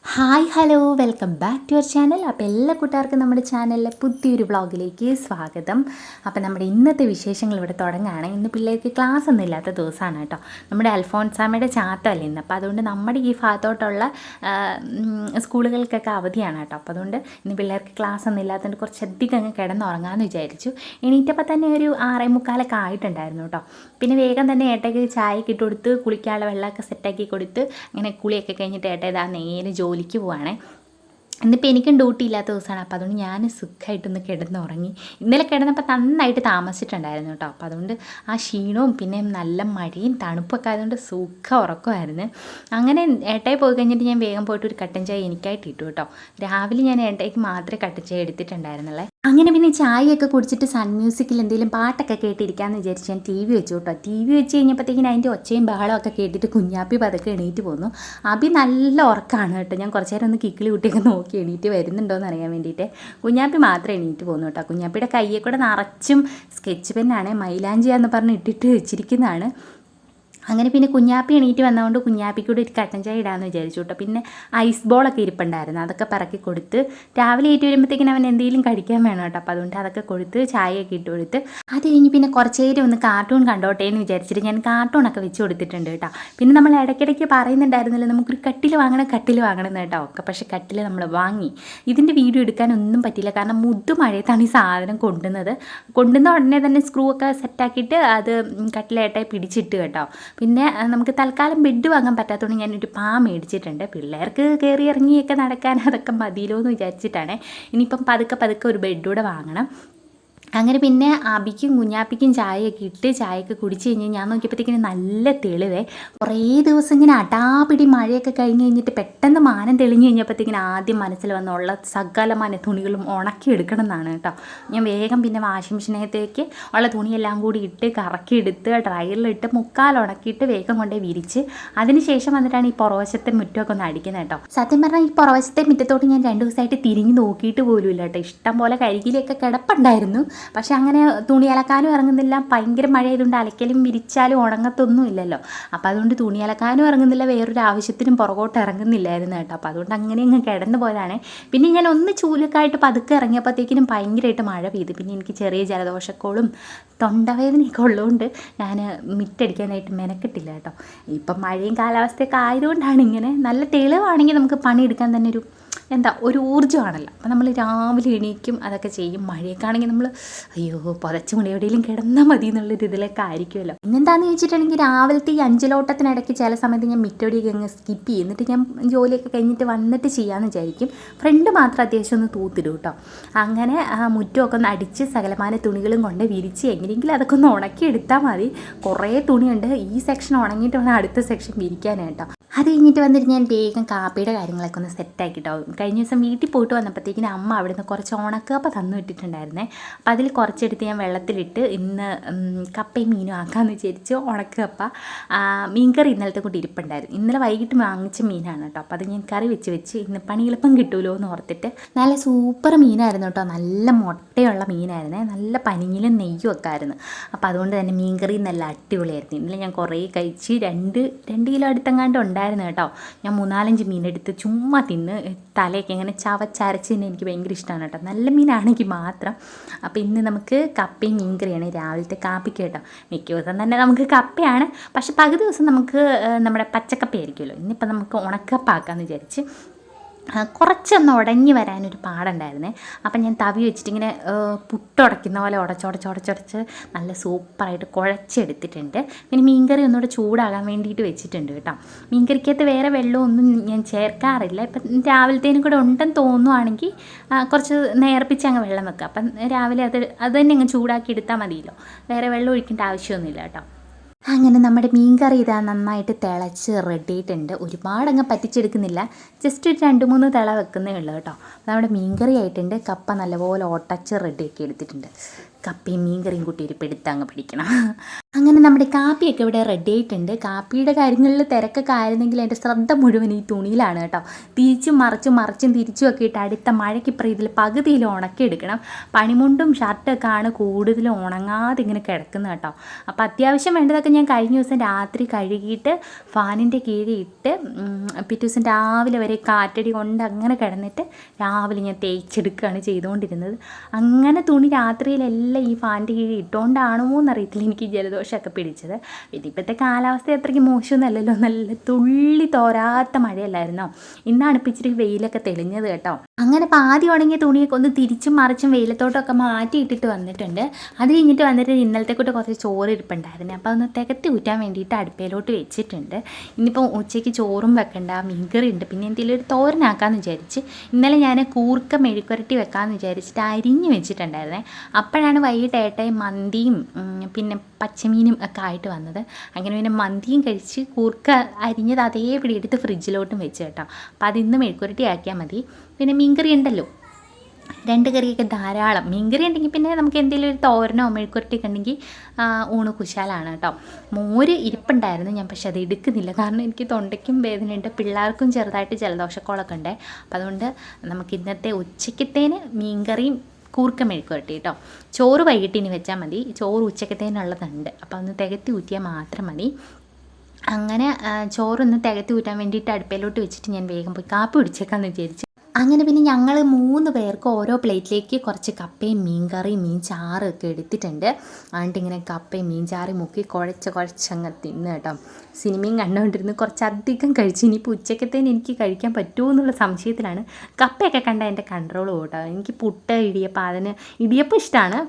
Hi hello welcome back to your channel. അപ്പോൾ എല്ലാ കൂട്ടുകാർക്കും നമ്മുടെ ചാനലിലെ പുതിയൊരു വ്ളോഗിലേക്ക് സ്വാഗതം. അപ്പോൾ നമ്മുടെ ഇന്നത്തെ വിശേഷങ്ങൾ ഇവിടെ തുടങ്ങുകയാണ്. ഇന്ന് പിള്ളേർക്ക് ക്ലാസ് ഒന്നും ഇല്ലാത്ത ദിവസമാണ് കേട്ടോ. നമ്മുടെ അൽഫോൺസാമയുടെ ചാത്തമല്ല ഇന്ന്. അപ്പോൾ അതുകൊണ്ട് നമ്മുടെ ഈ ഭാഗത്തോട്ടുള്ള സ്കൂളുകൾക്കൊക്കെ അവധിയാണ് കേട്ടോ. അപ്പോൾ അതുകൊണ്ട് ഇന്ന് പിള്ളേർക്ക് ക്ലാസ് ഒന്നും ഇല്ലാത്തതുകൊണ്ട് കുറച്ചധികം അങ്ങ് കിടന്നുറങ്ങാമെന്ന് വിചാരിച്ചു. എണീറ്റപ്പോൾ തന്നെ ഒരു 6:45 ആയിട്ടുണ്ടായിരുന്നു കേട്ടോ. പിന്നെ വേഗം തന്നെ ഏട്ടയ്ക്ക് ചായയൊക്കെ ഇട്ട് കൊടുത്ത് കുളിക്കാനുള്ള വെള്ളമൊക്കെ സെറ്റാക്കി കൊടുത്ത് അങ്ങനെ കുളിയൊക്കെ കഴിഞ്ഞിട്ട് ഏട്ട ഇതാ നേരെ ജോലിക്ക് പോവാണേ. ഇന്നിപ്പോൾ എനിക്കും ഡ്യൂട്ടി ഇല്ലാത്ത ദിവസമാണ്. അപ്പോൾ അതുകൊണ്ട് ഞാൻ സുഖമായിട്ടൊന്ന് കിടന്നുറങ്ങി. ഇന്നലെ കിടന്നപ്പോൾ നന്നായിട്ട് താമസിച്ചിട്ടുണ്ടായിരുന്നു കേട്ടോ. അപ്പോൾ അതുകൊണ്ട് ആ ക്ഷീണവും പിന്നെ നല്ല മഴയും തണുപ്പൊക്കെ ആയതുകൊണ്ട് സുഖം ഉറക്കമായിരുന്നു. അങ്ങനെ ഏട്ടായി പോയി കഴിഞ്ഞിട്ട് ഞാൻ വേഗം പോയിട്ട് ഒരു കട്ടൻ ചായ എനിക്കായിട്ട് ഇട്ടു കേട്ടോ. രാവിലെ ഞാൻ ഏട്ടായിക്ക് മാത്രമേ കട്ടൻ ചായ എടുത്തിട്ടുണ്ടായിരുന്നുള്ളേ. അങ്ങനെ പിന്നെ ചായയൊക്കെ കുടിച്ചിട്ട് സൺ മ്യൂസിക്കിൽ എന്തെങ്കിലും പാട്ടൊക്കെ കേട്ടിരിക്കാമെന്ന് വിചാരിച്ച് ഞാൻ ടി വി വെച്ചു കേട്ടോ. ടി വി വെച്ച് കഴിഞ്ഞപ്പോഴത്തേക്കിനും അതിൻ്റെ ഒച്ചയും ബഹളമൊക്കെ കേട്ടിട്ട് കുഞ്ഞാപ്പി പതുക്കെ എണീറ്റ് പോന്നു. അബി നല്ല ഉറക്കമാണ് കേട്ടോ. ഞാൻ കുറച്ച് നേരം ഒന്ന് കിക്കിളി കുട്ടിയൊക്കെ നോക്കി എണീറ്റ് വരുന്നുണ്ടോയെന്ന് അറിയാൻ വേണ്ടിയിട്ട്. കുഞ്ഞാപ്പി മാത്രമേ എണീറ്റ് പോകുന്നു കേട്ടോ. കുഞ്ഞാപ്പിയുടെ കയ്യെ കൂടെ നിറച്ചും സ്കെച്ച് പെന്നാണ്, മൈലാഞ്ചിയാന്ന് പറഞ്ഞ് ഇട്ടിട്ട് വെച്ചിരിക്കുന്നതാണ്. അങ്ങനെ പിന്നെ കുഞ്ഞാപ്പി എണീറ്റ് വന്നതുകൊണ്ട് കുഞ്ഞാപ്പിക്കൂടെ ഒരു കട്ടൻ ചായ ഇടാമെന്ന് വിചാരിച്ചു കേട്ടോ. പിന്നെ ഐസ് ബോളൊക്കെ ഇരിപ്പുണ്ടായിരുന്നു, അതൊക്കെ പറക്കി കൊടുത്ത് രാവിലെ ഏറ്റു വരുമ്പോഴത്തേക്കിനും അവൻ എന്തെങ്കിലും കഴിക്കാൻ വേണം കേട്ടോ. അപ്പോൾ അതുകൊണ്ട് അതൊക്കെ കൊടുത്ത് ചായയൊക്കെ ഇട്ട് കൊടുത്ത് അത് കഴിഞ്ഞ് പിന്നെ കുറച്ച് നേരം ഒന്ന് കാർട്ടൂൺ കണ്ടോട്ടെ എന്ന് വിചാരിച്ചിട്ട് ഞാൻ കാർട്ടൂണൊക്കെ വെച്ച് കൊടുത്തിട്ടുണ്ട് കേട്ടോ. പിന്നെ നമ്മൾ ഇടയ്ക്കിടയ്ക്ക് പറയുന്നുണ്ടായിരുന്നല്ലോ നമുക്കൊരു കട്ടിൽ വാങ്ങണം കേട്ടോ ഒക്കെ. പക്ഷേ കട്ടിൽ നമ്മൾ വാങ്ങി. ഇതിൻ്റെ വീഡിയോ എടുക്കാനൊന്നും പറ്റില്ല, കാരണം മഴയത്താണ് ഈ സാധനം കൊണ്ടുവന്ന ഉടനെ തന്നെ സ്ക്രൂ ഒക്കെ സെറ്റാക്കിയിട്ട് അത് കട്ടിലേട്ടായി പിടിച്ചിട്ട് കേട്ടോ. പിന്നെ നമുക്ക് തൽക്കാലം ബെഡ് വാങ്ങാൻ പറ്റാത്തതുകൊണ്ട് ഞാനൊരു മേടിച്ചിട്ടുണ്ട്. പിള്ളേർക്ക് കയറി ഇറങ്ങിയൊക്കെ നടക്കാൻ അതൊക്കെ മതിയല്ലോ എന്ന് വിചാരിച്ചിട്ടാണ്. ഇനിയിപ്പം പതുക്കെ ഒരു ബെഡ് കൂടെ വാങ്ങണം. അങ്ങനെ പിന്നെ അബിക്കും കുഞ്ഞാപ്പിക്കും ചായയൊക്കെ ഇട്ട് ചായയൊക്കെ കുടിച്ച് കഴിഞ്ഞ് ഞാൻ നോക്കിയപ്പോഴത്തേക്കിനും നല്ല തെളിവേ. കുറേ ദിവസം ഇങ്ങനെ അടാപിടി മഴയൊക്കെ കഴിഞ്ഞ് കഴിഞ്ഞിട്ട് പെട്ടെന്ന് മാനം തെളിഞ്ഞ് കഴിഞ്ഞപ്പോഴത്തേക്കിനും ആദ്യം മനസ്സിൽ വന്നുള്ള സകലമാന തുണികളും ഉണക്കി എടുക്കണം എന്നാണ് കേട്ടോ. ഞാൻ വേഗം പിന്നെ വാഷിംഗ് മെഷീനകത്തേക്ക് ഉള്ള തുണിയെല്ലാം കൂടി ഇട്ട് കറക്കിയെടുത്ത് ഡ്രയറിലിട്ട് മുക്കാൽ ഉണക്കിയിട്ട് വേഗം കൊണ്ടേ വിരിച്ച് അതിനുശേഷം വന്നിട്ടാണ് ഈ പുറവശത്തെ മുറ്റമൊക്കെ ഒന്ന് അടിക്കുന്നത് കേട്ടോ. സത്യം പറഞ്ഞാൽ ഈ പുറവശത്തെ മുറ്റത്തോട്ട് ഞാൻ 2 ദിവസമായിട്ട് തിരിഞ്ഞ് നോക്കിയിട്ട് പോലും ഇല്ല കേട്ടോ. ഇഷ്ടം പോലെ കരികിലൊക്കെ കിടപ്പുണ്ടായിരുന്നു. പക്ഷെ അങ്ങനെ തുണി അലക്കാനും ഇറങ്ങുന്നില്ല. ഭയങ്കര മഴയായതുകൊണ്ട് അലക്കലും വിരിച്ചാലും ഉണങ്ങത്തൊന്നും ഇല്ലല്ലോ. അപ്പോൾ അതുകൊണ്ട് തുണി അലക്കാനും ഇറങ്ങുന്നില്ല, വേറൊരു ആവശ്യത്തിനും പുറകോട്ട് ഇറങ്ങുന്നില്ലായിരുന്നു കേട്ടോ. അപ്പോൾ അതുകൊണ്ട് അങ്ങനെ ഇങ്ങ് കിടന്നു പോയതാണ്. പിന്നെ ഞാൻ ഒന്ന് ചൂലക്കായിട്ട് പതുക്കെ ഇറങ്ങിയപ്പോഴത്തേക്കിനും ഭയങ്കരമായിട്ട് മഴ പെയ്തു. പിന്നെ എനിക്ക് ചെറിയ ജലദോഷക്കോളും തൊണ്ടവേദനയൊക്കെ ഉള്ളതുകൊണ്ട് ഞാൻ മിറ്റടിക്കാനായിട്ട് മെനക്കെട്ടില്ല കേട്ടോ. ഇപ്പം മഴയും കാലാവസ്ഥയൊക്കെ ആയതുകൊണ്ടാണ് ഇങ്ങനെ. നല്ല തെളിവാണെങ്കിൽ നമുക്ക് പണിയെടുക്കാൻ തന്നെ ഒരു ഊർജ്ജമാണല്ലോ. അപ്പോൾ നമ്മൾ രാവിലെ എണീക്കും, അതൊക്കെ ചെയ്യും. മഴയൊക്കെ ആണെങ്കിൽ നമ്മൾ അയ്യോ പുതച്ച് മുടി എവിടെയെങ്കിലും കിടന്നാൽ മതി എന്നുള്ളൊരു ഇതിലൊക്കെ ആയിരിക്കുമല്ലോ. പിന്നെന്താണെന്ന് ചോദിച്ചിട്ടുണ്ടെങ്കിൽ രാവിലത്തെ ഈ 5 ഓട്ടത്തിനിടയ്ക്ക് ചില സമയത്ത് ഞാൻ മിറ്റടിയൊക്കെ അങ്ങ് സ്കിപ്പ് ചെയ്യും. എന്നിട്ട് ഞാൻ ജോലിയൊക്കെ കഴിഞ്ഞിട്ട് വന്നിട്ട് ചെയ്യാമെന്ന് വിചാരിക്കും. ഫ്രണ്ട് മാത്രം അത്യാവശ്യം ഒന്ന് തൂത്തിടും കേട്ടോ. അങ്ങനെ മുറ്റമൊക്കെ ഒന്ന് അടിച്ച് സകലമാന തുണികളും കൊണ്ട് വിരിച്ച് എങ്ങനെയെങ്കിലും അതൊക്കെ ഒന്ന് ഉണക്കിയെടുത്താൽ മതി. കുറേ തുണിയുണ്ട്. ഈ സെക്ഷൻ ഉണങ്ങിയിട്ട് വേണം അടുത്ത സെക്ഷൻ വിരിക്കാനായിട്ടോ. അത് കഴിഞ്ഞിട്ട് വന്നിട്ട് ഞാൻ വേഗം കാപ്പിയുടെ കാര്യങ്ങളൊക്കെ ഒന്ന് സെറ്റാക്കിട്ടോ. കഴിഞ്ഞ ദിവസം വീട്ടിൽ പോയിട്ട് വന്നപ്പോഴത്തേക്കിനും അമ്മ അവിടെ നിന്ന് കുറച്ച് ഉണക്കപ്പ തന്നു വിട്ടിട്ടുണ്ടായിരുന്നേ. അപ്പോൾ അതിൽ കുറച്ചെടുത്ത് ഞാൻ വെള്ളത്തിലിട്ട് ഇന്ന് കപ്പയും മീനും ആക്കാമെന്ന് വിചാരിച്ചു. ഉണക്കപ്പ മീൻകറി ഇന്നലത്തെ കൂട്ടി ഇരിപ്പുണ്ടായിരുന്നു. ഇന്നലെ വൈകിട്ട് വാങ്ങിച്ച മീനാണ് കേട്ടോ. അപ്പോൾ അത് ഞാൻ കറി വെച്ച് ഇന്ന് പണി എളുപ്പം കിട്ടുമല്ലോ എന്ന് ഓർത്തിട്ട് നല്ല സൂപ്പർ മീനായിരുന്നു കേട്ടോ. നല്ല മുട്ടയുള്ള മീനായിരുന്നേ. നല്ല പനിഞ്ഞിലും നെയ്യും ഒക്കെ ആയിരുന്നു. അപ്പോൾ അതുകൊണ്ട് തന്നെ മീൻകറി നല്ല അടിപൊളിയായിരുന്നു. ഇന്നലെ ഞാൻ കുറേ കഴിച്ച് 2 കിലോ അടുത്തെങ്ങാണ്ട് ഉണ്ടായിരുന്നു കേട്ടോ. ഞാൻ 3-4 മീനെടുത്ത് ചുമ്മാ തിന്ന് തലയൊക്കെ ഇങ്ങനെ ചവച്ചരച്ച് തന്നെ എനിക്ക് ഭയങ്കര ഇഷ്ടമാണ് കേട്ടോ. നല്ല മീനാണെങ്കിൽ മാത്രം. അപ്പോൾ ഇന്ന് നമുക്ക് കപ്പയും മീൻകറിയാണ് രാവിലത്തെ കാപ്പിക്ക് കേട്ടോ. മിക്ക ദിവസം തന്നെ നമുക്ക് കപ്പയാണ്, പക്ഷെ പകുതി ദിവസം നമുക്ക് നമ്മുടെ പച്ചക്കപ്പയായിരിക്കുമല്ലോ. ഇന്നിപ്പോൾ നമുക്ക് ഉണക്കപ്പാക്കാമെന്ന് വിചാരിച്ച് കുറച്ചൊന്ന് ഉടഞ്ഞ് വരാനൊരു പാടുണ്ടായിരുന്നേ. അപ്പം ഞാൻ തവി വെച്ചിട്ടിങ്ങനെ പുട്ടുടയ്ക്കുന്ന പോലെ ഉടച്ച് നല്ല സൂപ്പറായിട്ട് കുഴച്ചെടുത്തിട്ടുണ്ട്. പിന്നെ മീൻകറി ഒന്നുകൂടെ ചൂടാകാൻ വേണ്ടിയിട്ട് വെച്ചിട്ടുണ്ട് കേട്ടോ. മീൻകറിക്കകത്ത് വേറെ വെള്ളമൊന്നും ഞാൻ ചേർക്കാറില്ല. ഇപ്പം രാവിലത്തേനും കൂടെ ഉണ്ടെന്ന് തോന്നുവാണെങ്കിൽ കുറച്ച് നേർപ്പിച്ച് അങ്ങ് വെള്ളം വെക്കുക. അപ്പം രാവിലെ അത് തന്നെ അങ്ങ് ചൂടാക്കി എടുത്താൽ മതിയല്ലോ. വേറെ വെള്ളം ഒഴിക്കേണ്ട ആവശ്യമൊന്നുമില്ല കേട്ടോ. അങ്ങനെ നമ്മുടെ മീൻകറി ഇതാ നന്നായിട്ട് തിളച്ച് റെഡിയായിട്ടുണ്ട്. ഒരുപാടങ്ങ് പറ്റിച്ചെടുക്കുന്നില്ല, ജസ്റ്റ് ഒരു 2-3 തിള വെക്കുന്നേ ഉള്ളൂ കേട്ടോ. നമ്മുടെ മീൻകറി ആയിട്ടുണ്ട്. കപ്പ നല്ലപോലെ ഒട്ടച്ച് റെഡിയാക്കി എടുത്തിട്ടുണ്ട്. കപ്പയും മീൻകറിയും കൂട്ടി ഒരു പിടുത്തങ്ങ് പിടിക്കണം. അങ്ങനെ നമ്മുടെ കാപ്പിയൊക്കെ ഇവിടെ റെഡി ആയിട്ടുണ്ട്. കാപ്പിയുടെ കാര്യങ്ങളിൽ തിരക്കൊക്കെ ആയിരുന്നെങ്കിൽ എൻ്റെ ശ്രദ്ധ മുഴുവൻ ഈ തുണിയിലാണ് കേട്ടോ. മറിച്ചും തിരിച്ചും ഒക്കെ ഇട്ട് അടുത്ത മഴയ്ക്കിപ്പുറം ഇതിൽ പകുതിയിൽ ഉണക്കിയെടുക്കണം. പണിമുണ്ടും ഷർട്ടൊക്കെ ആണ് കൂടുതലും ഉണങ്ങാതെ ഇങ്ങനെ കിടക്കുന്നത് കേട്ടോ. അപ്പോൾ അത്യാവശ്യം വേണ്ടതൊക്കെ ഞാൻ കഴിഞ്ഞ ദിവസം രാത്രി കഴുകിയിട്ട് ഫാനിൻ്റെ കീഴിൽ ഇട്ട് പിറ്റേ ദിവസം രാവിലെ വരെ കാറ്റടി കൊണ്ട് അങ്ങനെ കിടന്നിട്ട് രാവിലെ ഞാൻ തേച്ചെടുക്കുകയാണ് ചെയ്തുകൊണ്ടിരുന്നത്. അങ്ങനെ തുണി രാത്രിയിലെല്ലാം ഈ ഫാനിൻ്റെ കീഴിൽ ഇട്ടുകൊണ്ടാണോ എന്നറിയത്തില്ല എനിക്ക് ജലദോഷമൊക്കെ പിടിച്ചത്. പിന്നെ ഇപ്പോഴത്തെ കാലാവസ്ഥ അത്രയ്ക്ക് മോശമൊന്നുമല്ലല്ലോ, നല്ല തുള്ളി തോരാത്ത മഴയല്ലായിരുന്നോ. ഇന്നാണ് ഇപ്പം ഇച്ചിരി വെയിലൊക്കെ തെളിഞ്ഞത് കേട്ടോ. അങ്ങനെ പാതി ഉണങ്ങിയ തുണിയൊക്കെ ഒന്ന് തിരിച്ചും മറിച്ചും വെയിലത്തോട്ടൊക്കെ മാറ്റിയിട്ടിട്ട് വന്നിട്ടുണ്ട്. അത് കഴിഞ്ഞിട്ട് വന്നിട്ട് ഇന്നലത്തെ കൂട്ട് കുറച്ച് ചോറ് ഇരിപ്പുണ്ടായിരുന്നു. അപ്പോൾ അതൊന്ന് തികത്തി ഊറ്റാൻ വേണ്ടിയിട്ട് അടുപ്പയിലോട്ട് വെച്ചിട്ടുണ്ട്. ഇനിയിപ്പോൾ ഉച്ചയ്ക്ക് ചോറും വെക്കണ്ട, മീൻകറി ഉണ്ട്, പിന്നെ എന്തെങ്കിലും ഒരു തോരനാക്കാമെന്ന് വിചാരിച്ച് ഇന്നലെ ഞാൻ കൂർക്ക മെഴുക്കുരട്ടി വെക്കാമെന്ന് വിചാരിച്ചിട്ട് അരിഞ്ഞ് വെച്ചിട്ടുണ്ടായിരുന്നേ. അപ്പോഴാണ് വൈകിട്ട് ഏട്ടായി മന്തിയും പിന്നെ പച്ചമീനും ഒക്കെ ആയിട്ട് വന്നത്. അങ്ങനെ പിന്നെ മന്തിയും കഴിച്ച് കൂർക്ക അരിഞ്ഞത് അതേപടി എടുത്ത് ഫ്രിഡ്ജിലോട്ടും വെച്ച് കേട്ടോ. അപ്പോൾ അതിന്ന് മെഴുക്കുരട്ടി ആക്കിയാൽ മതി. പിന്നെ മീൻകറി ഉണ്ടല്ലോ, 2 കറിയൊക്കെ ധാരാളം. മീൻകറി ഉണ്ടെങ്കിൽ പിന്നെ നമുക്ക് എന്തെങ്കിലും ഒരു തോരനോ മെഴുക്കുരട്ടിയൊക്കെ ഉണ്ടെങ്കിൽ ഊണ് കുശാലാണ് കേട്ടോ. മോര് ഇരിപ്പുണ്ടായിരുന്നു ഞാൻ, പക്ഷെ അത് എടുക്കുന്നില്ല കാരണം എനിക്ക് തൊണ്ടയ്ക്കും വേദനയുണ്ട്, പിള്ളേർക്കും ചെറുതായിട്ട് ജലദോഷക്കോളൊക്കെ ഉണ്ട്. അപ്പോൾ അതുകൊണ്ട് നമുക്ക് ഇന്നത്തെ ഉച്ചയ്ക്കത്തേന് മീൻകറിയും കൂർക്ക മെഴുക്കുരട്ടി കേട്ടോ. ചോറ് വൈകിട്ട് ഇനി വെച്ചാൽ മതി, ചോറ് ഉച്ചക്കത്തേനുള്ളതുണ്ട്. അപ്പോൾ ഒന്ന് തികത്തി ഊറ്റിയാൽ മാത്രം മതി. അങ്ങനെ ചോറൊന്ന് തികത്തി ഊറ്റാൻ വേണ്ടിയിട്ട് അടുപ്പയിലോട്ട് വെച്ചിട്ട് ഞാൻ വേഗം പോയി കാപ്പി കുടിച്ചേക്കാമെന്ന് വിചാരിച്ചു. അങ്ങനെ പിന്നെ ഞങ്ങൾ 3 പേർക്ക് ഓരോ പ്ലേറ്റിലേക്ക് കുറച്ച് കപ്പയും മീൻകറിയും മീൻ ചാറൊക്കെ എടുത്തിട്ടുണ്ട്. എന്നിട്ട് ഇങ്ങനെ കപ്പയും മീൻ ചാറി മുക്കി കുഴച്ചങ്ങ് തിന്ന് കേട്ടോ. സിനിമയും കണ്ടുകൊണ്ടിരുന്ന് കുറച്ചധികം കഴിച്ച്. ഇനിയിപ്പോൾ ഉച്ചക്കത്തേന് എനിക്ക് കഴിക്കാൻ പറ്റുമോ എന്നുള്ള സംശയത്തിലാണ്. കപ്പയൊക്കെ കണ്ട എൻ്റെ കൺട്രോൾ പോട്ടോ. എനിക്ക് പുട്ട്, ഇടിയപ്പം ഇഷ്ടമാണ്.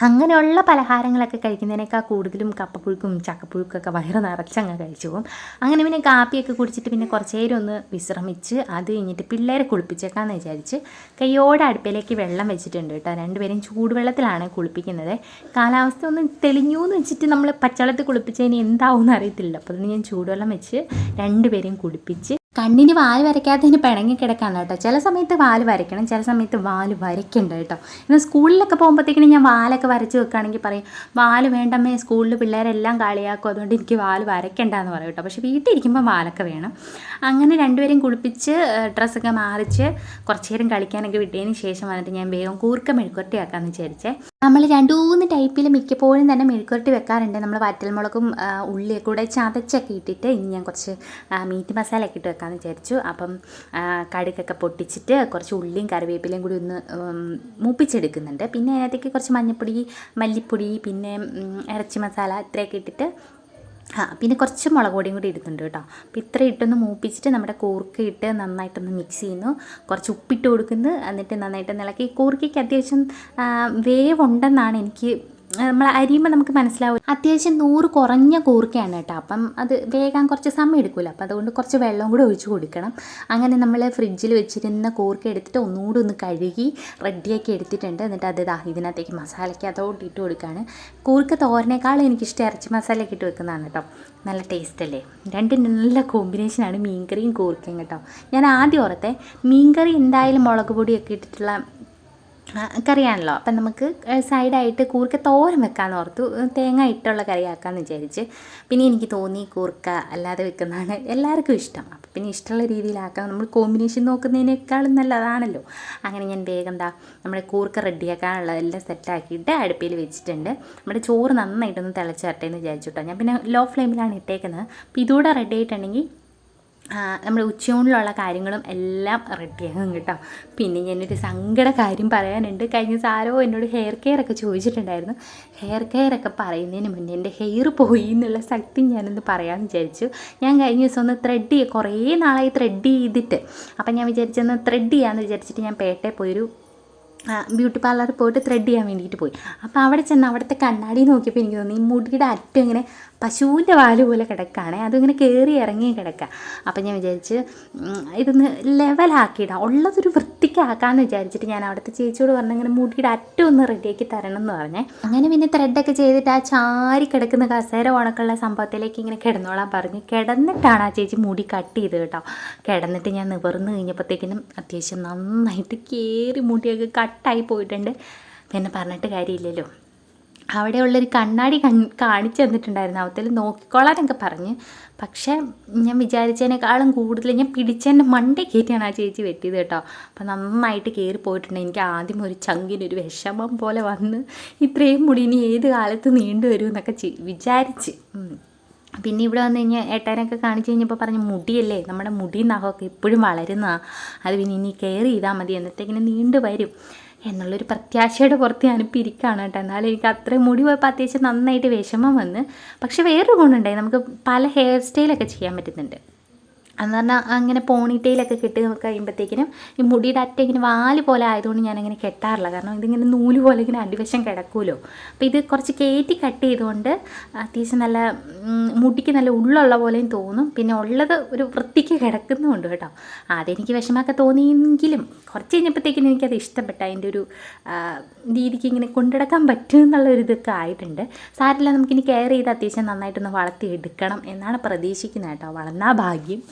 അങ്ങനെയുള്ള പലഹാരങ്ങളൊക്കെ കഴിക്കുന്നതിനേക്കാൾ കൂടുതലും കപ്പപ്പുഴുക്കും ചക്കപ്പുഴുക്കൊക്കെ വയറ് നിറച്ചങ്ങ് കഴിച്ചു പോകും. അങ്ങനെ പിന്നെ കാപ്പിയൊക്കെ കുടിച്ചിട്ട് പിന്നെ കുറച്ച് നേരം ഒന്ന് വിശ്രമിച്ച് അത് കഴിഞ്ഞിട്ട് പിള്ളേരെ കുളിപ്പിച്ചേക്കാമെന്ന് വിചാരിച്ച് കയ്യോടെ അടുപ്പിലേക്ക് വെള്ളം വെച്ചിട്ടുണ്ട് കേട്ടോ. 2 പേരെയും ചൂടുവെള്ളത്തിലാണ് കുളിപ്പിക്കുന്നത്. കാലാവസ്ഥ ഒന്ന് തെളിഞ്ഞു എന്ന് വെച്ചിട്ട് നമ്മൾ പച്ചവെള്ളത്തിൽ കുളിപ്പിച്ചതിന് എന്താവും എന്നറിയത്തില്ല. അപ്പോൾ അതുകൊണ്ട് ഞാൻ ചൂടുവെള്ളം വെച്ച് 2 പേരെയും കുളിപ്പിച്ച് കണ്ണിന് വാല് വരയ്ക്കാത്തതിന് പിണങ്ങി കിടക്കാണ് കേട്ടോ. ചില സമയത്ത് വാല് വരയ്ക്കണം, ചില സമയത്ത് വാല് വരയ്ക്കണ്ട കേട്ടോ. എന്നാൽ സ്കൂളിലൊക്കെ പോകുമ്പോഴത്തേക്കിനും ഞാൻ വാലൊക്കെ വരച്ച് വെക്കുകയാണെങ്കിൽ പറയും വാല് വേണ്ടമ്മേ, സ്കൂളിൽ പിള്ളേരെല്ലാം കളിയാക്കും, അതുകൊണ്ട് എനിക്ക് വാല് വരയ്ക്കണ്ടെന്ന് പറയും കേട്ടോ. പക്ഷേ വീട്ടിലിരിക്കുമ്പോൾ വാലൊക്കെ വേണം. അങ്ങനെ 2 പേരെയും കുളിപ്പിച്ച് ഡ്രസ്സൊക്കെ മാറിച്ച് കുറച്ച് നേരം കളിക്കാനൊക്കെ വിട്ടതിന് ശേഷം വന്നിട്ട് ഞാൻ വേഗം കൂർക്ക മെഴുക്കുരട്ടി ആക്കാമെന്ന് വിചാരിച്ചേ. നമ്മൾ 2-3 ടൈപ്പിൽ മിക്കപ്പോഴും തന്നെ മെഴുക്കുരട്ടി വെക്കാറുണ്ട്. നമ്മൾ വറ്റൽമുളകും ഉള്ളിയൊക്കെ കൂടെ ചതച്ചൊക്കെ ഇട്ടിട്ട് ഇനി ഞാൻ കുറച്ച് മീറ്റ് മസാലയൊക്കെ ഇട്ട് വെക്കാമെന്ന് വിചാരിച്ചു. അപ്പം കടുകൊക്കെ പൊട്ടിച്ചിട്ട് കുറച്ച് ഉള്ളിയും കറിവേപ്പിലയും കൂടി ഒന്ന് മൂപ്പിച്ചെടുക്കുന്നുണ്ട്. പിന്നെ അതിനകത്തേക്ക് കുറച്ച് മഞ്ഞൾപ്പൊടി, മല്ലിപ്പൊടി, പിന്നെ ഇറച്ചി മസാല ഇത്രയൊക്കെ ഇട്ടിട്ട് പിന്നെ കുറച്ച് മുളക് പൊടിയും കൂടി ഇടുന്നുണ്ട് കേട്ടോ. അപ്പോൾ ഇത്ര ഇട്ടൊന്ന് മൂപ്പിച്ചിട്ട് നമ്മുടെ കൂർക്ക ഇട്ട് നന്നായിട്ടൊന്ന് മിക്സ് ചെയ്യുന്നു. കുറച്ച് ഉപ്പിട്ട് കൊടുക്കുന്നു. എന്നിട്ട് നന്നായിട്ട് ഇളക്കി. കൂർക്കയ്ക്ക് അത്യാവശ്യം വേവുണ്ടെന്നാണ് എനിക്ക് നമ്മൾ അരിയുമ്പോൾ നമുക്ക് മനസ്സിലാവും. അത്യാവശ്യം 100 കുറഞ്ഞ കൂർക്കയാണ് കേട്ടോ. അപ്പം അത് വേഗം കുറച്ച് സമയം എടുക്കില്ല. അപ്പോൾ അതുകൊണ്ട് കുറച്ച് വെള്ളം കൂടെ ഒഴിച്ച് കൊടുക്കണം. അങ്ങനെ നമ്മൾ ഫ്രിഡ്ജിൽ വെച്ചിരുന്ന കൂർക്ക എടുത്തിട്ട് ഒന്നുകൂടി ഒന്ന് കഴുകി റെഡിയാക്കി എടുത്തിട്ടുണ്ട്. എന്നിട്ട് അത് ഇതിനകത്തേക്ക് മസാലയ്ക്ക് അതോട്ട് ഇട്ട് കൊടുക്കുകയാണ്. കൂർക്ക തോരനേക്കാളും എനിക്കിഷ്ടം ഇറച്ചി മസാലയൊക്കെ ഇട്ട് വെക്കുന്നതാണ് കേട്ടോ. നല്ല ടേസ്റ്റ് അല്ലേ. രണ്ടും നല്ല കോമ്പിനേഷനാണ് മീൻകറിയും കൂർക്കയും കേട്ടോ. ഞാൻ ആദ്യം ഓർത്തെ മീൻകറി എന്തായാലും മുളക് പൊടിയൊക്കെ ഇട്ടിട്ടുള്ള കറിയാണല്ലോ, അപ്പം നമുക്ക് സൈഡായിട്ട് കൂർക്ക തോരൻ വെക്കാമെന്ന് ഓർത്തു. തേങ്ങ ഇട്ടുള്ള കറിയാക്കാമെന്ന് വിചാരിച്ച്. പിന്നെ എനിക്ക് തോന്നി കൂർക്ക അല്ലാതെ വെക്കുന്നതാണ് എല്ലാവർക്കും ഇഷ്ടം. അപ്പം പിന്നെ ഇഷ്ടമുള്ള രീതിയിലാക്കാം. നമ്മൾ കോമ്പിനേഷൻ നോക്കുന്നതിനേക്കാളും നല്ലതാണല്ലോ. അങ്ങനെ ഞാൻ വേഗം നമ്മുടെ കൂർക്ക റെഡിയാക്കാനുള്ള എല്ലാം സെറ്റാക്കിയിട്ട് അടുപ്പിൽ വെച്ചിട്ടുണ്ട്. നമ്മുടെ ചോറ് നന്നായിട്ടൊന്ന് തിളച്ച് വരട്ടെ എന്ന് വിചാരിച്ചു കേട്ടോ. ഞാൻ പിന്നെ ലോ ഫ്ലെയിമിലാണ് ഇട്ടേക്കുന്നത്. അപ്പോൾ ഇതുകൂടെ റെഡി ആയിട്ടുണ്ടെങ്കിൽ നമ്മുടെ ഉച്ചയൂണിലുള്ള കാര്യങ്ങളും എല്ലാം റെഡിയാകും കേട്ടോ. പിന്നെ ഞാനൊരു സങ്കട കാര്യം പറയാനുണ്ട്. കഴിഞ്ഞ ദിവസം ആരോ എന്നോട് ഹെയർ കെയർ ഒക്കെ ചോദിച്ചിട്ടുണ്ടായിരുന്നു. ഹെയർ കെയർ ഒക്കെ പറയുന്നതിന് മുന്നേ എൻ്റെ ഹെയർ പോയി എന്നുള്ള സത്യം ഞാനൊന്ന് പറയാമെന്ന് വിചാരിച്ചു. ഞാൻ കഴിഞ്ഞ ദിവസം ഒന്ന് കുറേ നാളായി ത്രെഡ് ചെയ്തിട്ട്, അപ്പം ഞാൻ വിചാരിച്ചൊന്ന് ത്രെഡ് ചെയ്യാമെന്ന് വിചാരിച്ചിട്ട് ഞാൻ പേട്ടയിൽ പോയൊരു ബ്യൂട്ടി പാർലറിൽ പോയിട്ട് ത്രെഡ് ചെയ്യാൻ വേണ്ടിയിട്ട് പോയി. അപ്പോൾ അവിടെ ചെന്ന് അവിടുത്തെ കണ്ണാടി നോക്കിയപ്പോൾ എനിക്ക് തോന്നി ഈ മുടിയുടെ അറ്റം ഇങ്ങനെ പശുവിൻ്റെ വാല് പോലെ കിടക്കുകയാണ്, അതിങ്ങനെ കയറി ഇറങ്ങി കിടക്കുക. അപ്പം ഞാൻ വിചാരിച്ച് ഇതൊന്ന് ലെവലാക്കിയിടാം, ഉള്ളതൊരു വൃത്തിക്കാക്കാമെന്ന് വിചാരിച്ചിട്ട് ഞാൻ അവിടുത്തെ ചേച്ചിയോട് പറഞ്ഞു ഇങ്ങനെ മുടിയുടെ അറ്റം ഒന്ന് റെഡിയാക്കി തരണം എന്ന് പറഞ്ഞേ. അങ്ങനെ പിന്നെ ത്രെഡൊക്കെ ചെയ്തിട്ട് ആ ചാരി കിടക്കുന്ന കസേര ഉണക്കുള്ള സംഭവത്തിലേക്ക് ഇങ്ങനെ കിടന്നോളാൻ പറഞ്ഞു. കിടന്നിട്ടാണ് ആ ചേച്ചി മുടി കട്ട് ചെയ്ത് കേട്ടോ. കിടന്നിട്ട് ഞാൻ നിവർന്ന് കഴിഞ്ഞപ്പോഴത്തേക്കിനും അത്യാവശ്യം നന്നായിട്ട് കയറി മുടിയൊക്കെ കട്ടായി പോയിട്ടുണ്ട്. പിന്നെ പറഞ്ഞിട്ട് കാര്യമില്ലല്ലോ. അവിടെയുള്ളൊരു കണ്ണാടി കാണിച്ചു തന്നിട്ടുണ്ടായിരുന്നു. അവത്തിൽ നോക്കിക്കോളാനൊക്കെ പറഞ്ഞ്. പക്ഷേ ഞാൻ വിചാരിച്ചതിനേക്കാളും കൂടുതൽ ഞാൻ പിടിച്ചതിൻ്റെ മണ്ടേ കയറ്റിയാണ് ആ ചേച്ചി വെട്ടിയത് കേട്ടോ. അപ്പം നന്നായിട്ട് കയറി പോയിട്ടുണ്ട്. എനിക്ക് ആദ്യം ഒരു ചങ്കിനൊരു വിഷമം പോലെ വന്ന് ഇത്രയും മുടി ഇനി ഏത് കാലത്ത് നീണ്ടു വരും എന്നൊക്കെ വിചാരിച്ച്. പിന്നെ ഇവിടെ വന്നു കഴിഞ്ഞാൽ ഏട്ടാനൊക്കെ കാണിച്ചു കഴിഞ്ഞപ്പോൾ പറഞ്ഞു, മുടിയല്ലേ, നമ്മുടെ മുടി നഖമൊക്കെ എപ്പോഴും വളരുന്നതാണ്, അത് പിന്നെ ഇനി കെയർ ചെയ്താൽ മതി, എന്നിട്ടിങ്ങനെ നീണ്ടു വരും എന്നുള്ളൊരു പ്രത്യാശയുടെ പുറത്ത് ഞാനിപ്പോൾ ഇരിക്കുകയാണ് കേട്ടോ. എന്നാലും എനിക്ക് അത്രയും മുടി പോയപ്പോൾ അത്യാവശ്യം നന്നായിട്ട് വിഷമം വന്ന്. പക്ഷേ വേറൊരു ഗുണമുണ്ടായി, നമുക്ക് പല ഹെയർ സ്റ്റൈലൊക്കെ ചെയ്യാൻ പറ്റുന്നുണ്ട്. എന്ന് പറഞ്ഞാൽ അങ്ങനെ പോണിറ്റെയിലൊക്കെ കെട്ടി കഴിയുമ്പോഴത്തേക്കിനും ഈ മുടിയുടെ അറ്റ ഇങ്ങനെ വാല് പോലെ ആയതുകൊണ്ട് ഞാനങ്ങനെ കെട്ടാറില്ല. കാരണം ഇതിങ്ങനെ നൂല് പോലെ ഇങ്ങനെ അടിവശം കിടക്കുമല്ലോ. അപ്പോൾ ഇത് കുറച്ച് കയറ്റി കട്ട് ചെയ്തുകൊണ്ട് അത്യാവശ്യം നല്ല മുടിക്ക് നല്ല ഉള്ളുള്ള പോലെയും തോന്നും. പിന്നെ ഉള്ളത് ഒരു വൃത്തിക്ക് കിടക്കുന്നുമുണ്ട് കേട്ടോ. അതെനിക്ക് വിഷമമൊക്കെ തോന്നിയെങ്കിലും കുറച്ച് കഴിഞ്ഞപ്പോഴത്തേക്കിനും എനിക്കത് ഇഷ്ടപ്പെട്ടു. അതിൻ്റെ ഒരു രീതിക്ക് ഇങ്ങനെ കൊണ്ടുനടക്കാൻ പറ്റും എന്നുള്ളൊരിതൊക്കെ ആയിട്ടുണ്ട്. സാരമില്ല, നമുക്കിനി കെയർ ചെയ്ത് അത്യാവശ്യം നന്നായിട്ടൊന്ന് വളർത്തിയെടുക്കണം എന്നാണ് പ്രതീക്ഷിക്കുന്നത് കേട്ടോ. വളർന്നാ ഭാഗ്യം.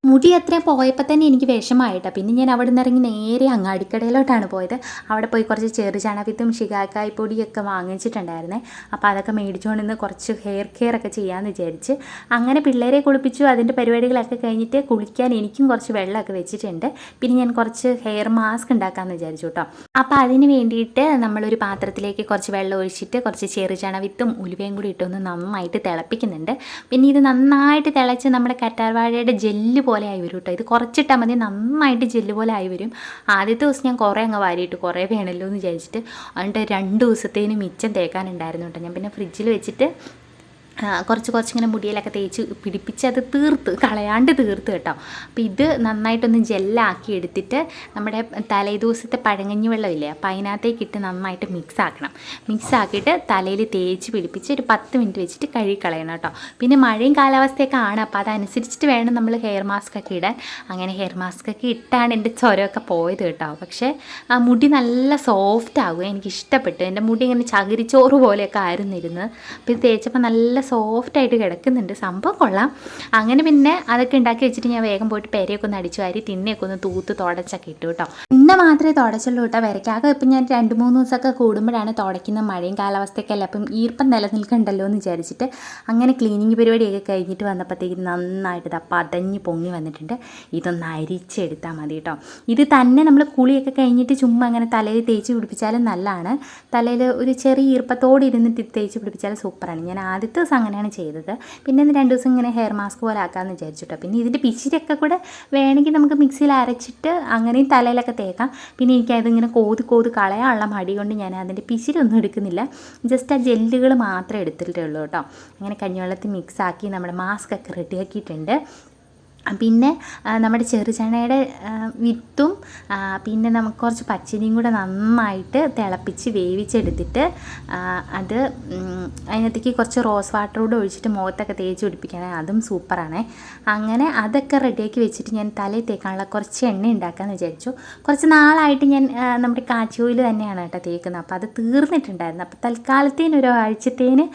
മുടി അത്രയും പോയപ്പോൾ തന്നെ എനിക്ക് വിഷമമായിട്ടാണ്. പിന്നെ ഞാൻ അവിടെ നിന്ന് ഇറങ്ങി നേരെ അങ്ങാടിക്കടയിലോട്ടാണ് പോയത്. അവിടെ പോയി കുറച്ച് ചെറുചണവിത്തും ശികാക്കായ് പൊടിയൊക്കെ വാങ്ങിച്ചിട്ടുണ്ടായിരുന്നേ. അപ്പോൾ അതൊക്കെ മേടിച്ചുകൊണ്ട് നിന്ന് കുറച്ച് ഹെയർ കെയർ ഒക്കെ ചെയ്യാമെന്ന് വിചാരിച്ച് അങ്ങനെ പിള്ളേരെ കുളിപ്പിച്ചു. അതിൻ്റെ പരിപാടികളൊക്കെ കഴിഞ്ഞിട്ട് കുളിക്കാൻ എനിക്കും കുറച്ച് വെള്ളമൊക്കെ വെച്ചിട്ടുണ്ട്. പിന്നെ ഞാൻ കുറച്ച് ഹെയർ മാസ്ക് ഉണ്ടാക്കാമെന്ന് വിചാരിച്ചു കേട്ടോ. അപ്പോൾ അതിന് വേണ്ടിയിട്ട് നമ്മളൊരു പാത്രത്തിലേക്ക് കുറച്ച് വെള്ളം ഒഴിച്ചിട്ട് കുറച്ച് ചെറുചണവിത്തും ഉലുവയും കൂടി ഇട്ടൊന്ന് നന്നായിട്ട് തിളപ്പിക്കുന്നുണ്ട്. പിന്നെ ഇത് നന്നായിട്ട് തിളച്ച് നമ്മുടെ കറ്റാർവാഴയുടെ ജെല്ല് പോലെ ആയി വരും കേട്ടോ. ഇത് കുറച്ചിട്ടാൽ മതി, നന്നായിട്ട് ജെല്ല് പോലെ ആയി വരും. ആദ്യത്തെ ദിവസം ഞാൻ കുറേ അങ്ങ് വാരിയിട്ട് കുറേ വേണമല്ലോ എന്ന് വിചാരിച്ചിട്ട് എന്നിട്ട് 2 ദിവസത്തേന് മിച്ചം തേക്കാനുണ്ടായിരുന്നു കേട്ടോ. ഞാൻ പിന്നെ ഫ്രിഡ്ജിൽ വെച്ചിട്ട് കുറച്ചിങ്ങനെ മുടിയിലൊക്കെ തേച്ച് പിടിപ്പിച്ച് അത് കളയാണ്ട് തീർത്ത് കേട്ടോ. അപ്പോൾ ഇത് നന്നായിട്ടൊന്ന് ജെല്ലാക്കി എടുത്തിട്ട് നമ്മുടെ തലേദിവസത്തെ പഴങ്കഞ്ഞി വെള്ളമില്ലേ, അപ്പോൾ അതിനകത്തേക്ക് ഇട്ട് നന്നായിട്ട് മിക്സ് ആക്കിയിട്ട് തലയിൽ തേച്ച് പിടിപ്പിച്ച് ഒരു 10 മിനിറ്റ് വെച്ചിട്ട് കഴുകിക്കളയണം കേട്ടോ. പിന്നെ മഴയും കാലാവസ്ഥയൊക്കെ ആണ്, അപ്പോൾ അതനുസരിച്ചിട്ട് വേണം നമ്മൾ ഹെയർ മാസ്ക് ഒക്കെ ഇടാൻ. അങ്ങനെ ഹെയർ മാസ്ക് ഒക്കെ ഇട്ടാണ് എൻ്റെ ചൊരമൊക്കെ പോയത് കേട്ടോ. പക്ഷേ ആ മുടി നല്ല സോഫ്റ്റ് ആകുക, എനിക്കിഷ്ടപ്പെട്ടു. എൻ്റെ മുടി ഇങ്ങനെ ചകിരിച്ചോറ് പോലെയൊക്കെ ആയിരുന്നിരുന്നത്. അപ്പോൾ ഇത് തേച്ചപ്പോൾ നല്ല സോഫ്റ്റായിട്ട് കിടക്കുന്നുണ്ട്. സംഭവം കൊള്ളാം. അങ്ങനെ പിന്നെ അതൊക്കെ ഉണ്ടാക്കി വെച്ചിട്ട് ഞാൻ വേഗം പോയിട്ട് പെരയൊക്കെ ഒന്ന് അടിച്ചു വാരി തിന്നെയൊക്കെ ഒന്ന് തൂത്ത് തുടച്ചൊക്കെ ഇട്ടു കേട്ടോ. ഇന്ന മാത്രമേ തുടച്ചുള്ളൂ കേട്ടോ. വരയ്ക്കാതെ ഇപ്പം ഞാൻ 2-3 ദിവസമൊക്കെ കൂടുമ്പോഴാണ് തുടയ്ക്കുന്ന. മഴയും കാലാവസ്ഥയൊക്കെ അല്ല, അപ്പം ഈർപ്പം നിലനിൽക്കണ്ടല്ലോ എന്ന് വിചാരിച്ചിട്ട് അങ്ങനെ ക്ലീനിങ് പരിപാടിയൊക്കെ കഴിഞ്ഞിട്ട് വന്നപ്പോഴത്തേക്ക് നന്നായിട്ട് പതഞ്ഞ് പൊങ്ങി വന്നിട്ടുണ്ട്. ഇതൊന്ന് അരിച്ചെടുത്താൽ മതി കേട്ടോ. ഇത് തന്നെ നമ്മൾ കുളിയൊക്കെ കഴിഞ്ഞിട്ട് ചുമ്മാ അങ്ങനെ തലയിൽ തേച്ച് പിടിപ്പിച്ചാലും നല്ലതാണ്. തലയിൽ ഒരു ചെറിയ ഈർപ്പത്തോടെ ഇരുന്നിട്ട് തേച്ച് പിടിപ്പിച്ചാലും സൂപ്പറാണ്. ഞാൻ ആദ്യത്തെ ദിവസം അങ്ങനെയാണ് ചെയ്തത്. പിന്നെ 2 ദിവസം ഇങ്ങനെ ഹെയർ മാസ്ക് പോലെ ആക്കാമെന്ന് വിചാരിച്ചിട്ടോ. പിന്നെ ഇതിൻ്റെ പിച്ചിരൊക്കെ കൂടെ വേണമെങ്കിൽ നമുക്ക് മിക്സിയിൽ അരച്ചിട്ട് അങ്ങനെയും തലയിലൊക്കെ തേക്കാം. പിന്നെ എനിക്കതിങ്ങനെ കോതി കളയാനുള്ള മടി കൊണ്ട് ഞാൻ അതിൻ്റെ പിച്ചിരൊന്നും എടുക്കുന്നില്ല. ജസ്റ്റ് ആ ജെല്ലുകൾ മാത്രമേ എടുത്തിട്ടേ ഉള്ളൂ കേട്ടോ. അങ്ങനെ കഞ്ഞിവെള്ളത്തിൽ മിക്സാക്കി നമ്മുടെ മാസ്ക് ഒക്കെ റെഡിയാക്കിയിട്ടുണ്ട്. പിന്നെ നമ്മുടെ ചെറുചണയുടെ വിത്തും പിന്നെ നമുക്ക് കുറച്ച് പച്ചരിയും കൂടെ നന്നായിട്ട് തിളപ്പിച്ച് വേവിച്ചെടുത്തിട്ട് അത് അതിനകത്തേക്ക് കുറച്ച് റോസ് വാട്ടർ കൂടെ ഒഴിച്ചിട്ട് മുഖത്തൊക്കെ തേച്ച് പിടിപ്പിക്കണേ, അതും സൂപ്പറാണേ. അങ്ങനെ അതൊക്കെ റെഡിയാക്കി വെച്ചിട്ട് ഞാൻ തലയിൽ തേക്കാനുള്ള കുറച്ച് എണ്ണ ഉണ്ടാക്കാമെന്ന് വിചാരിച്ചു. കുറച്ച് നാളായിട്ട് ഞാൻ നമ്മുടെ കാച്ചി ഓയിൽ തന്നെയാണ് കേട്ടോ തേക്കുന്നത്. അപ്പോൾ അത് തീർന്നിട്ടുണ്ടായിരുന്നു. അപ്പോൾ തൽക്കാലത്തേന് ഒരു ആഴ്ചത്തേന്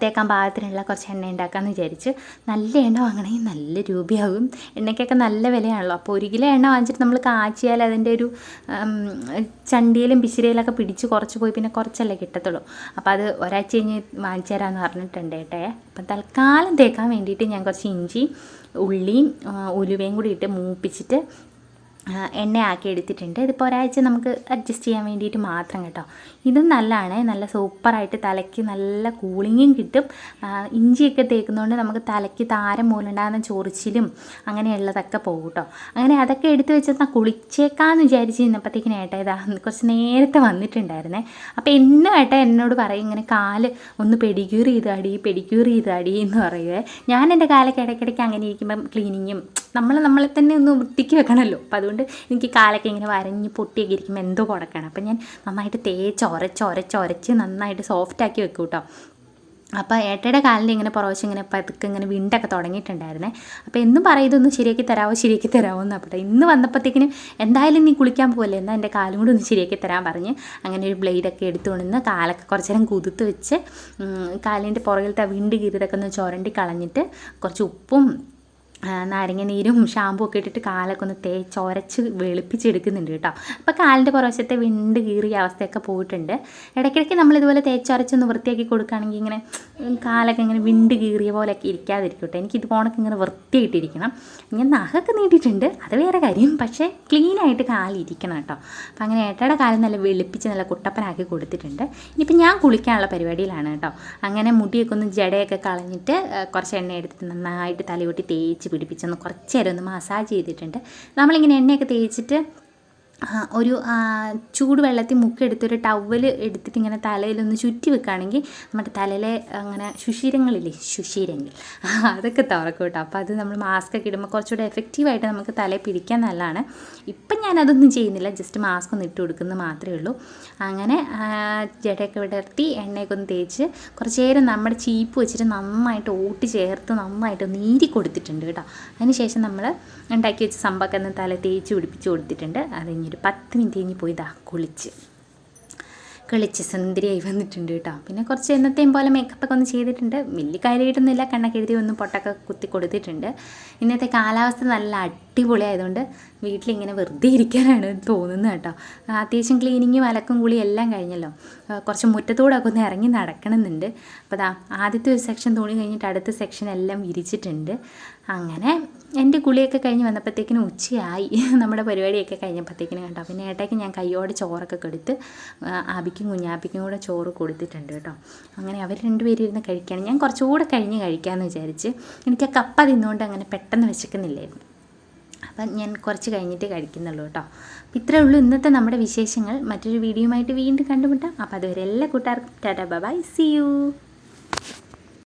തേക്കാൻ പാകത്തിനുള്ള കുറച്ച് എണ്ണ ഉണ്ടാക്കാമെന്ന് വിചാരിച്ച്. നല്ല എണ്ണ വാങ്ങണമെങ്കിൽ നല്ല രൂപയാകും. എണ്ണയ്ക്കൊക്കെ നല്ല വിലയാണല്ലോ. അപ്പോൾ 1 കിലോ എണ്ണ വാങ്ങിച്ചിട്ട് നമ്മൾ കാച്ചിയാൽ അതിൻ്റെ ഒരു ചണ്ടിയിലും പിശിരയിലൊക്കെ പിടിച്ച് കുറച്ച് പോയി പിന്നെ കുറച്ചല്ലേ കിട്ടത്തുള്ളൂ. അപ്പോൾ അത് ഒരാഴ്ച കഴിഞ്ഞ് വാങ്ങിച്ചു തരാമെന്ന് പറഞ്ഞിട്ടുണ്ട് ഏട്ടേ. അപ്പം തൽക്കാലം തേക്കാൻ വേണ്ടിയിട്ട് ഞാൻ കുറച്ച് ഇഞ്ചി, ഉള്ളിയും ഉലുവയും കൂടി ഇട്ട് മൂപ്പിച്ചിട്ട് എണ്ണയാക്കി എടുത്തിട്ടുണ്ട്. ഇതിപ്പോൾ ഒരാഴ്ച നമുക്ക് അഡ്ജസ്റ്റ് ചെയ്യാൻ വേണ്ടിയിട്ട് മാത്രം കേട്ടോ. ഇതും നല്ലതാണ്, നല്ല സൂപ്പറായിട്ട് തലയ്ക്ക് നല്ല കൂളിങ്ങും കിട്ടും. ഇഞ്ചിയൊക്കെ തേക്കുന്നതുകൊണ്ട് നമുക്ക് തലയ്ക്ക് താരം മൂലമുണ്ടാകുന്ന ചൊറിച്ചിലും അങ്ങനെയുള്ളതൊക്കെ പോകും കേട്ടോ. അങ്ങനെ അതൊക്കെ എടുത്ത് വെച്ചാൽ കുളിച്ചേക്കാമെന്ന് വിചാരിച്ച് ഇന്നപ്പോഴത്തേക്കിന് ഏട്ടാ ഇതാ കുറച്ച് നേരത്തെ വന്നിട്ടുണ്ടായിരുന്നേ. അപ്പോൾ ഏട്ടാ എന്നോട് പറയും ഇങ്ങനെ കാല് ഒന്ന് പെഡിക്യൂർ ചെയ്താടി എന്ന് പറയുവേ. ഞാൻ എൻ്റെ കാലൊക്കെ ഇടയ്ക്കിടയ്ക്ക് അങ്ങനെ ഇരിക്കുമ്പം ക്ലീനിങ്ങും നമ്മളെ തന്നെ ഒന്ന് വൃത്തിക്ക് വെക്കണമല്ലോ. അപ്പോൾ അതുകൊണ്ട് എനിക്ക് കാലൊക്കെ ഇങ്ങനെ വരഞ്ഞ് പൊട്ടിയൊക്കെ ഇരിക്കുമ്പോൾ എന്തോ കൊടുക്കണം. അപ്പം ഞാൻ നന്നായിട്ട് തേച്ച് നന്നായിട്ട് സോഫ്റ്റാക്കി വെക്കും കേട്ടോ. അപ്പോൾ ഏട്ടയുടെ കാലിൻ്റെ ഇങ്ങനെ പുറവശം ഇങ്ങനെ പതുക്കെ ഇങ്ങനെ വിണ്ടൊക്കെ തുടങ്ങിയിട്ടുണ്ടായിരുന്നേ. അപ്പോൾ എന്നും പറയും ഇതൊന്ന് ശരിയാക്കി തരാമോ എന്ന്. അപ്പോൾ ഇന്ന് വന്നപ്പോഴത്തേക്കിനും എന്തായാലും നീ കുളിക്കാൻ പോകല്ലേ, എന്നാൽ എൻ്റെ കാലും കൂടി ഒന്ന് ശരിയാക്കി തരാൻ പറഞ്ഞ് അങ്ങനെ ഒരു ബ്ലേഡൊക്കെ എടുത്തുകൊണ്ടിന്ന് കാലൊക്കെ കുറച്ച് നേരം കുതിർത്ത് വെച്ച് കാലിൻ്റെ പുറകിലത്തെ വിണ്ട് കീറിയതൊക്കെ ഒന്ന് ചുരണ്ടി കളഞ്ഞിട്ട് കുറച്ച് ഉപ്പും നാരങ്ങ നീരും ഷാമ്പൂ ഒക്കെ ഇട്ടിട്ട് കാലൊക്കെ ഒന്ന് തേച്ചൊരച്ച് വെളുപ്പിച്ചെടുക്കുന്നുണ്ട് കേട്ടോ. അപ്പോൾ കാലിൻ്റെ പുറവശത്തെ വിണ്ട് കീറിയ അവസ്ഥയൊക്കെ പോയിട്ടുണ്ട്. ഇടയ്ക്കിടയ്ക്ക് നമ്മളിതുപോലെ തേച്ചൊരച്ചൊന്ന് വൃത്തിയാക്കി കൊടുക്കുകയാണെങ്കിൽ ഇങ്ങനെ കാലൊക്കെ ഇങ്ങനെ വിണ്ട് കീറിയ പോലെയൊക്കെ ഇരിക്കാതിരിക്കും കേട്ടോ. എനിക്കിത് പോണൊക്കെ ഇങ്ങനെ വൃത്തിയായിട്ടിരിക്കണം. ഇങ്ങനെ നഖമൊക്കെ നീട്ടിയിട്ടുണ്ട്, അത് വേറെ കാര്യം, പക്ഷേ ക്ലീനായിട്ട് കാലിരിക്കണം കേട്ടോ. അപ്പം അങ്ങനെ ഏട്ടയുടെ കാലം നല്ല വെളുപ്പിച്ച് നല്ല കുട്ടപ്പനാക്കി കൊടുത്തിട്ടുണ്ട്. ഇനിയിപ്പോൾ ഞാൻ കുളിക്കാനുള്ള പരിപാടിയിലാണ് കേട്ടോ. അങ്ങനെ മുടിയൊക്കെ ഒന്ന് ജടയൊക്കെ കളഞ്ഞിട്ട് കുറച്ച് എണ്ണ എടുത്തിട്ട് നന്നായിട്ട് തലയോട്ടി തേച്ച് പിടിപ്പിച്ചൊന്ന് കുറച്ച് നേരം ഒന്ന് മസാജ് ചെയ്തിട്ടുണ്ട്. നമ്മളിങ്ങനെ എണ്ണയൊക്കെ തേച്ചിട്ട് ഒരു ചൂടുവെള്ളത്തിൽ മുക്കെടുത്തൊരു ടവൽ എടുത്തിട്ട് ഇങ്ങനെ തലയിലൊന്ന് ചുറ്റി വെക്കുകയാണെങ്കിൽ നമ്മുടെ തലയിലെ അങ്ങനെ സുഷിരങ്ങൾ അതൊക്കെ തുറക്കും കേട്ടോ. അപ്പോൾ അത് നമ്മൾ മാസ്കൊക്കെ ഇടുമ്പോൾ കുറച്ചുകൂടെ എഫക്റ്റീവായിട്ട് നമുക്ക് തലയിൽ പിടിക്കാൻ നല്ലതാണ്. ഇപ്പം ഞാനതൊന്നും ചെയ്യുന്നില്ല, ജസ്റ്റ് മാസ്ക് ഒന്ന് ഇട്ട് കൊടുക്കുന്നത് മാത്രമേ ഉള്ളൂ. അങ്ങനെ ജടയൊക്കെ വിടർത്തി എണ്ണയൊക്കെ ഒന്ന് തേച്ച് കുറച്ച് നേരം നമ്മുടെ ചീപ്പ് വെച്ചിട്ട് നന്നായിട്ട് ഓട്ടി ചേർത്ത് നന്നായിട്ട് നീരി കൊടുത്തിട്ടുണ്ട് കേട്ടോ. അതിന് ശേഷം നമ്മൾ ഉണ്ടാക്കി വെച്ച സംഭവമൊക്കെ ഒന്ന് തല തേച്ച് പിടിപ്പിച്ച് കൊടുത്തിട്ടുണ്ട്. അത് ഒരു 10 മിനിറ്റ് കഴിഞ്ഞ് പോയി കളിച്ച് സുന്ദരിയായി വന്നിട്ടുണ്ട് കേട്ടോ. പിന്നെ കുറച്ച് എന്നത്തെയും പോലെ മേക്കപ്പൊക്കെ ഒന്ന് ചെയ്തിട്ടുണ്ട്. വലിയ കാര്യമായിട്ടൊന്നുമില്ല, കണ്ണൊക്കെ എഴുതി ഒന്ന് പൊട്ടൊക്കെ കുത്തി കൊടുത്തിട്ടുണ്ട്. ഇന്നത്തെ കാലാവസ്ഥ നല്ല അടിപൊളിയായതുകൊണ്ട് വീട്ടിലിങ്ങനെ വെറുതെ ഇരിക്കാനാണ് തോന്നുന്നത് കേട്ടോ. അത്യാവശ്യം ക്ലീനിങ്ങും അലക്കും കുളിയും എല്ലാം കഴിഞ്ഞല്ലോ. കുറച്ച് മുറ്റത്തൂടെ ഒക്കെ ഒന്ന് ഇറങ്ങി നടക്കണമെന്നുണ്ട്. അപ്പോൾ ആദ്യത്തെ ഒരു സെക്ഷൻ തുണി കഴിഞ്ഞിട്ട് അടുത്ത സെക്ഷൻ എല്ലാം വിരിച്ചിട്ടുണ്ട്. അങ്ങനെ എൻ്റെ കുളിയൊക്കെ കഴിഞ്ഞ് വന്നപ്പോഴത്തേക്കിനും ഉച്ചയായി. നമ്മുടെ പരിപാടിയൊക്കെ കഴിഞ്ഞപ്പോഴത്തേക്കിനും കേട്ടോ. പിന്നെ ഏട്ടയ്ക്ക് ഞാൻ കയ്യോടെ ചോറൊക്കെ കൊടുത്ത് ആബിക്കും കുഞ്ഞാപ്പിക്കും കൂടെ ചോറ് കൊടുത്തിട്ടുണ്ട് കേട്ടോ. അങ്ങനെ അവർ രണ്ടുപേരും ഇരുന്ന് കഴിക്കുകയാണ്. ഞാൻ കുറച്ചുകൂടെ കഴിഞ്ഞ് കഴിക്കാമെന്ന് വിചാരിച്ച്. എനിക്ക് ആ കപ്പ തിന്നുകൊണ്ട് അങ്ങനെ പെട്ടെന്ന് വിശക്കുന്നില്ലായിരുന്നു. അപ്പം ഞാൻ കുറച്ച് കഴിഞ്ഞിട്ട് കഴിക്കുന്നുള്ളൂ കേട്ടോ. അപ്പോൾ ഇത്രയേ ഉള്ളൂ ഇന്നത്തെ നമ്മുടെ വിശേഷങ്ങൾ. മറ്റൊരു വീഡിയോയുമായിട്ട് വീണ്ടും കണ്ടുമുട്ടാം. അപ്പോൾ അതുവരെ എല്ലാ കൂട്ടുകാർക്കും ടാറ്റാ ബൈ, സീ യു.